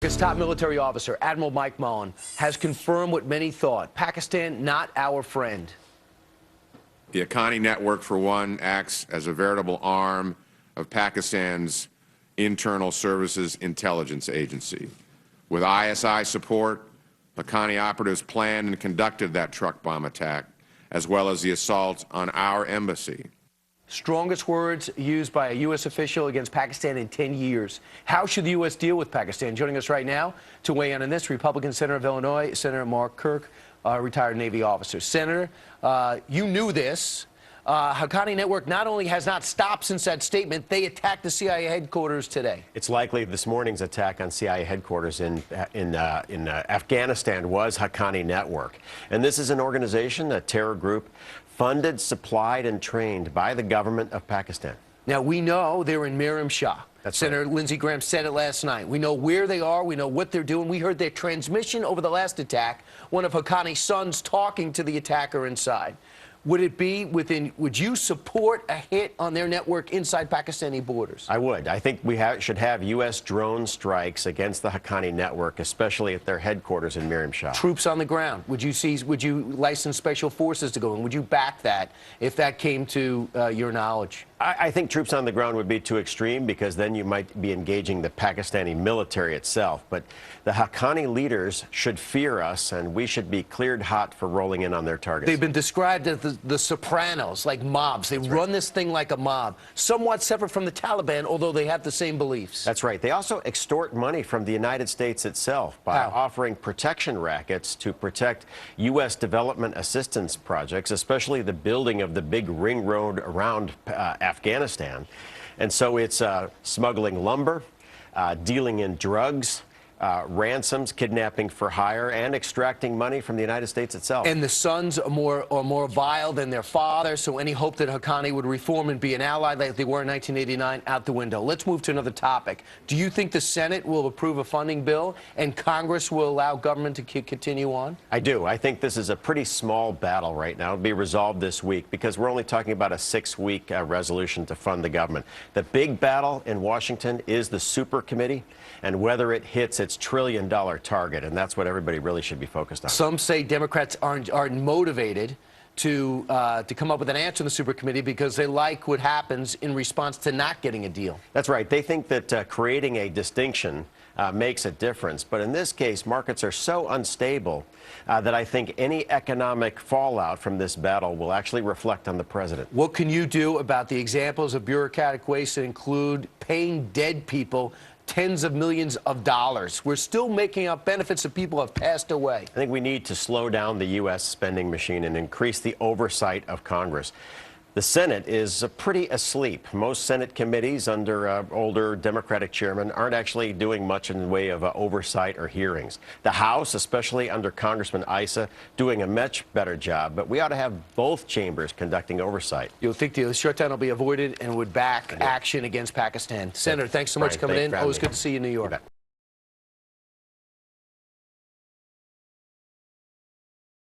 His top military officer, Admiral Mike Mullen, has confirmed what many thought. Pakistan, not our friend. The Haqqani Network, for one, acts as a veritable arm of Pakistan's internal services intelligence agency. With ISI support, Haqqani operatives planned and conducted that truck bomb attack, as well as the assault on our embassy. Strongest words used by a U.S. official against Pakistan in 10 years. How should the U.S. deal with Pakistan? Joining us right now to weigh in on this, Republican Senator of Illinois, Senator Mark Kirk, retired Navy officer. Senator, you knew this. Haqqani Network not only has not stopped since that statement, they attacked the CIA headquarters today. It's likely this morning's attack on CIA headquarters in Afghanistan was Haqqani Network. And this is an organization, a terror group, funded, supplied, and trained by the government of Pakistan. Now, we know they're in Miram Shah. Senator Lindsey Graham said it last night. We know where they are. We know what they're doing. We heard their transmission over the last attack, one of Haqqani's sons talking to the attacker inside. Would it be would you support a hit on their network inside Pakistani borders? I would. I think we should have U.S. drone strikes against the Haqqani Network, especially at their headquarters in Miram Shah. Troops on the ground. Would you license special forces to go in? Would you back that if that came to your knowledge? I think troops on the ground would be too extreme, because then you might be engaging the Pakistani military itself. But the Haqqani leaders should fear us, and we should be cleared hot for rolling in on their targets. They've been described as the Sopranos, like mobs. They run this thing like a mob, somewhat separate from the Taliban, although they have the same beliefs. That's right. They also extort money from the United States itself by offering protection rackets to protect U.S. development assistance projects, especially the building of the big ring road around Afghanistan. And so it's smuggling lumber, dealing in drugs, ransoms, kidnapping for hire, and extracting money from the United States itself. And the sons are more vile than their father, so any hope that Haqqani would reform and be an ally like they were in 1989, out the window. Let's move to another topic. Do you think the Senate will approve a funding bill and Congress will allow government to continue on? I do. I think this is a pretty small battle right now. It'll be resolved this week, because we're only talking about a 6-week resolution to fund the government. The big battle in Washington is the super committee and whether it hits its trillion-dollar target, and that's what everybody really should be focused on. Some say Democrats aren't motivated to come up with an answer in the super committee because they like what happens in response to not getting a deal. That's right. They think that creating a distinction makes a difference. But in this case, markets are so unstable that I think any economic fallout from this battle will actually reflect on the president. What can you do about the examples of bureaucratic waste that include paying dead people tens of millions of dollars? We're still making up benefits that people have passed away. I think we need to slow down the U.S. spending machine and increase the oversight of Congress. The Senate is pretty asleep. Most Senate committees under older Democratic chairmen aren't actually doing much in the way of oversight or hearings. The House, especially under Congressman Issa, doing a much better job. But we ought to have both chambers conducting oversight. You'll think the shutdown will be avoided and would back action against Pakistan. Senator, thanks so much for coming in. Always good to see you in New York.